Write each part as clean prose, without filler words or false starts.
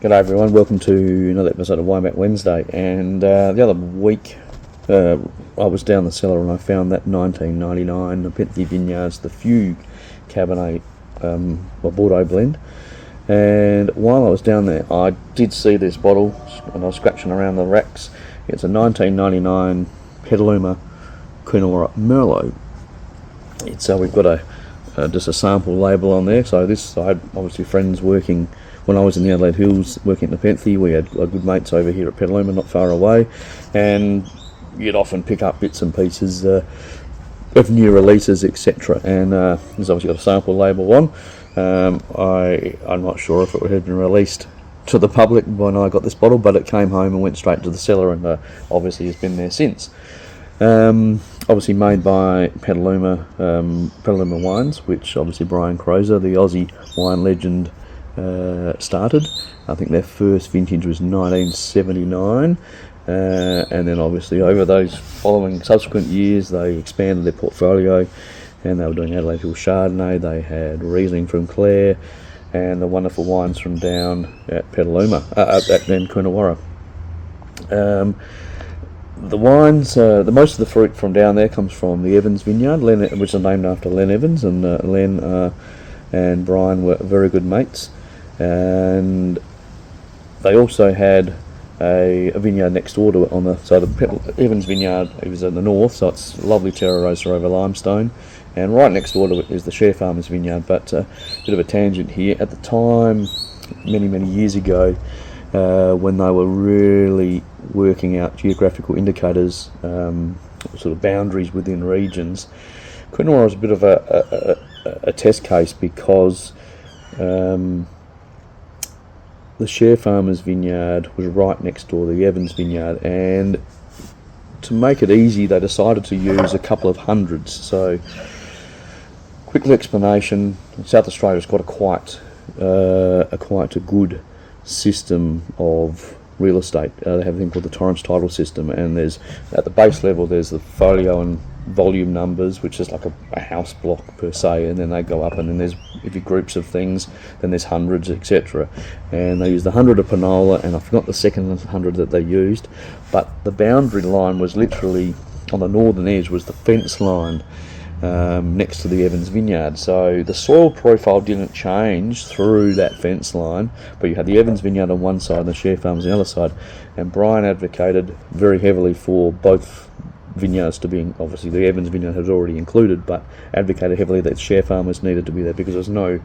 G'day everyone, welcome to another episode of Wine Back Wednesday. And the other week I was down the cellar and I found that 1999 Nepenthe Vineyards, the Fugue Cabernet Bordeaux blend. And while I was down there, I did see this bottle and I was scratching around the racks. It's a 1999 Petaluma Coonawarra Merlot. We've got just a sample label on there. So this, I had obviously friends working when I was in the Adelaide Hills working at Nepenthe. We had good mates over here at Petaluma, not far away, and you'd often pick up bits and pieces of new releases, etc. And there's obviously got a sample label on. I'm not sure if it had been released to the public when I got this bottle, but it came home and went straight to the cellar, and obviously has been there since. Obviously made by Petaluma Wines, which obviously Brian Crozer, the Aussie wine legend, started. I think their first vintage was 1979, and then obviously over those following subsequent years they expanded their portfolio, and they were doing Adelaide Hill Chardonnay, they had Riesling from Clare, and the wonderful wines from down at Petaluma, at Coonawarra. The wines, the most of the fruit from down there comes from the Evans Vineyard, which is named after Len Evans, and Len and Brian were very good mates. And they also had a vineyard next door to it so the Evans Vineyard, it was in the north, so it's lovely Terra Rosa over limestone, and right next door to it is the Share Farmers Vineyard. But a bit of a tangent here, at the time, many years ago, when they were really working out geographical indicators, sort of boundaries within regions, Coonawarra was a bit of a test case, because the Share Farmers Vineyard was right next door to the Evans Vineyard, and to make it easy they decided to use a couple of hundreds. So, quick explanation, South Australia's got quite a good system of real estate. They have a thing called the Torrance title system, and there's, at the base level, there's the folio and volume numbers, which is like a house block per se, and then they go up, and then there's, if you groups of things, then there's hundreds, etc. And they used the 100 of Panola, and I forgot the second 100 that they used, but the boundary line was literally on the northern edge, was the fence line next to the Evans Vineyard. So the soil profile didn't change through that fence line, but you had the Evans Vineyard on one side and the Share Farms on the other side, and Brian advocated very heavily for both vineyards to be, obviously the Evans Vineyard has already included, but advocated heavily that Share Farmers needed to be there, because there's no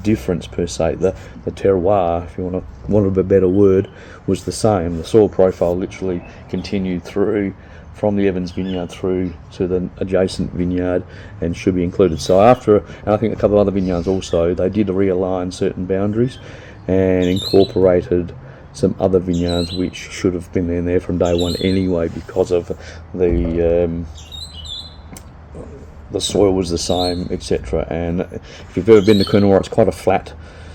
difference per se. The terroir, if you want a better word, was the same. The soil profile literally continued through from the Evans Vineyard through to the adjacent vineyard, and should be included. So after, and I think a couple of other vineyards also, they did realign certain boundaries and incorporated some other vineyards which should have been in there from day one anyway, because of the soil was the same, etc. And if you've ever been to Coonawarra, it's quite a flat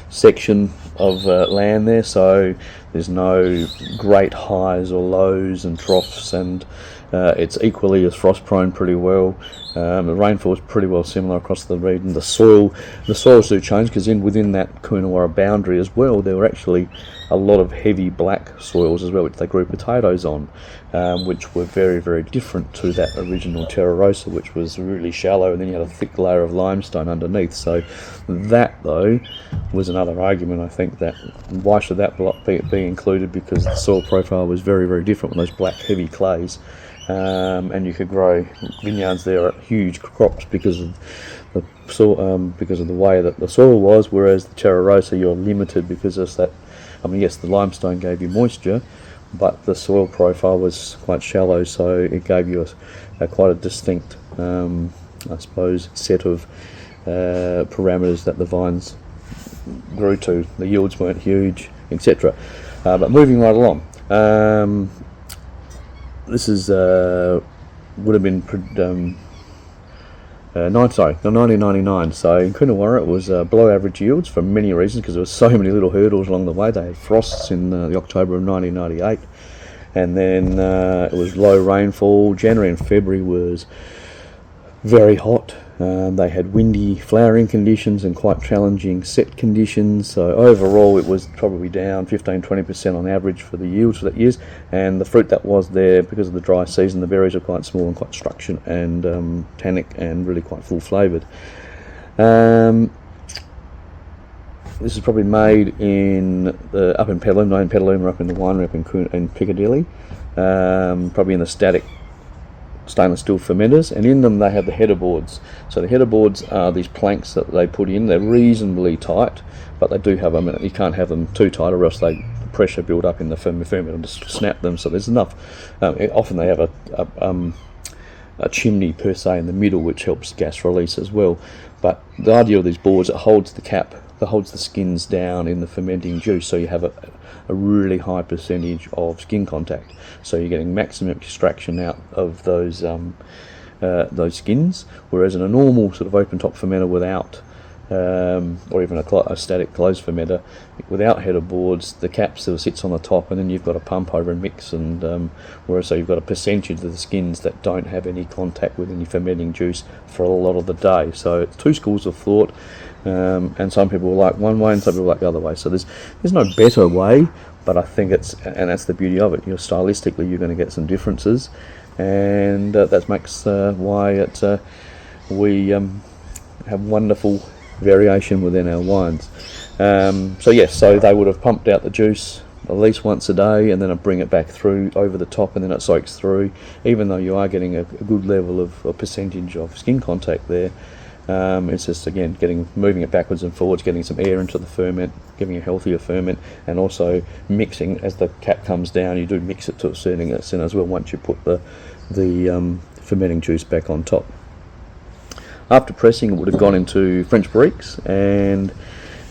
section of land there, so there's no great highs or lows and troughs, and it's equally as frost prone pretty well. The rainfall is pretty well similar across the region. The soils do change, because within that Coonawarra boundary as well, there were actually a lot of heavy black soils as well, which they grew potatoes on, which were very different to that original Terra Rosa, which was really shallow, and then you had a thick layer of limestone underneath. So that, though, was another argument, I think, that why should that block be included, because the soil profile was very different with those black heavy clays. And you could grow vineyards there at huge crops because of the soil, because of the way that the soil was. Whereas the Terra Rosa, you're limited because of that. I mean, yes, the limestone gave you moisture, but the soil profile was quite shallow, so it gave you quite a distinct, I suppose, set of parameters that the vines grew to. The yields weren't huge, etc. But moving right along. This is would have been 1999. So in Coonawarra, it was below average yields for many reasons, because there were so many little hurdles along the way. They had frosts in the October of 1998, and then it was low rainfall. January and February was very hot, They had windy flowering conditions and quite challenging set conditions, so overall it was probably down 15-20% on average for the yields for that years. And the fruit that was there, because of the dry season, the berries are quite small and quite structured and tannic and really quite full flavoured. This is probably made up in Petaluma, up in the winery up in Piccadilly, probably in the static stainless steel fermenters, and in them they have the header boards. So the header boards are these planks that they put in. They're reasonably tight, but they do have them. You can't have them too tight, or else the pressure build up in the fermenter and just snap them. So there's enough. Often they have a chimney per se in the middle, which helps gas release as well. But the idea of these boards, it holds the cap, that holds the skins down in the fermenting juice, so you have a really high percentage of skin contact. So you're getting maximum extraction out of those skins, whereas in a normal sort of open top fermenter without, or even a static closed fermenter without header boards, the cap sort of sits on the top, and then you've got to pump over and mix, and whereas so you've got a percentage of the skins that don't have any contact with any fermenting juice for a lot of the day. So it's two schools of thought. And some people like one way and some people like the other way. So there's no better way, but I think and that's the beauty of it. Stylistically, you're going to get some differences, and that makes why we have wonderful variation within our wines. So yes, so they would have pumped out the juice at least once a day, and then bring it back through over the top, and then it soaks through. Even though you are getting a good level of a percentage of skin contact there. It's just, again, moving it backwards and forwards, getting some air into the ferment, giving a healthier ferment, and also mixing as the cap comes down. You do mix it to a certain extent as well once you put the fermenting juice back on top. After pressing, it would have gone into French barriques, and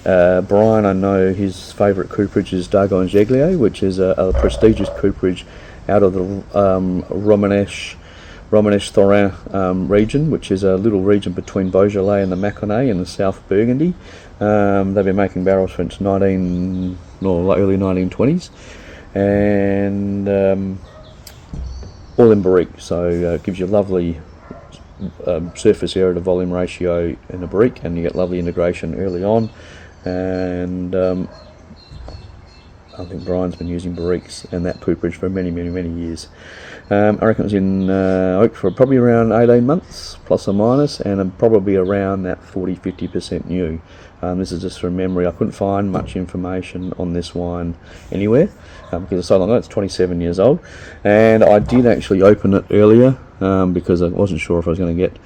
Brian, I know his favourite cooperage is Dargon Jeglier, which is a prestigious cooperage out of the Romanèche-Thorin region, which is a little region between Beaujolais and the Mâconnais in the south of Burgundy. They've been making barrels since early 1920s, and all in barrique, so it gives you a lovely surface area to volume ratio in a barrique, and you get lovely integration early on. And I think Brian's been using barriques and that cooperage for many years. I reckon it was in oak for probably around 18 months, plus or minus, and probably around that 40-50% new. This is just from memory. I couldn't find much information on this wine anywhere because it's so long ago. It's 27 years old, and I did actually open it earlier because I wasn't sure if I was going to get.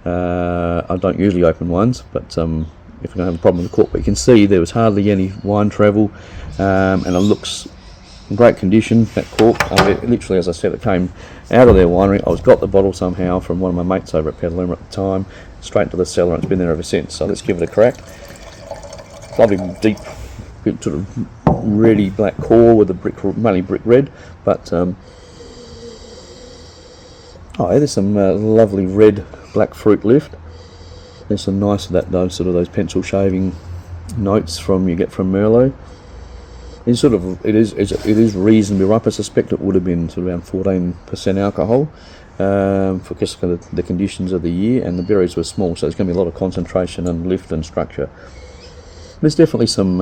I don't usually open wines, but if I'm going to have a problem with the cork, but you can see there was hardly any wine travel, and it looks in great condition, that cork. Literally, as I said, it came out of their winery. I got the bottle somehow from one of my mates over at Petaluma at the time, straight into the cellar, and it's been there ever since. So let's give it a crack. Lovely deep, sort of reddy black core with a mainly brick red, but there's some lovely red black fruit left. There's some nice of those pencil shaving notes you get from Merlot. It is reasonably ripe. I suspect it would have been sort of around 14% alcohol for just the conditions of the year, and the berries were small, so there's going to be a lot of concentration and lift and structure. There's definitely some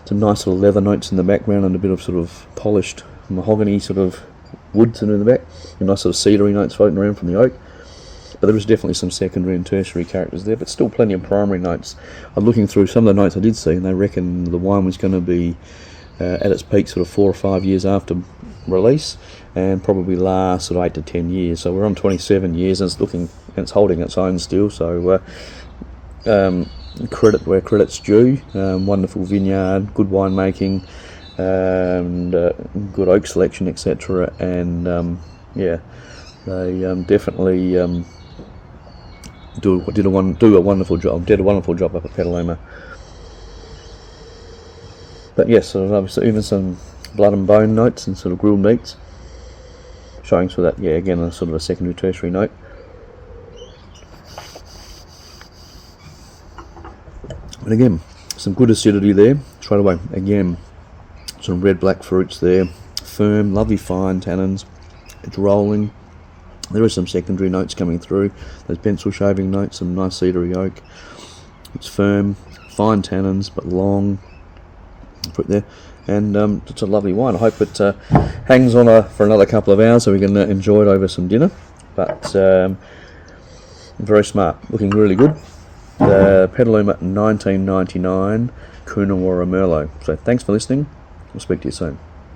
nice little leather notes in the background, and a bit of sort of polished mahogany sort of woods in the back, and nice sort of cedary notes floating around from the oak. But there was definitely some secondary and tertiary characters there, but still plenty of primary notes. I'm looking through some of the notes I did see, and they reckon the wine was going to be at its peak sort of 4 or 5 years after release, and probably last sort of 8 to 10 years. So we're on 27 years, and it's holding its own still. So credit where credit's due. Wonderful vineyard, good winemaking, and good oak selection, etc. And they definitely. Did a wonderful job up at Petaluma. But yes, sort of even some blood and bone notes and sort of grilled meats, showing sort of that, again, a sort of a secondary tertiary note. But again, some good acidity there straight away. Again, some red black fruits there, firm, lovely fine tannins. It's rolling. There are some secondary notes coming through. Those pencil shaving notes, some nice cedary oak. It's firm, fine tannins, but long. Put there, and it's a lovely wine. I hope it hangs on for another couple of hours so we can enjoy it over some dinner. But very smart, looking really good. The Petaluma 1999 Coonawarra Merlot. So thanks for listening. We'll speak to you soon.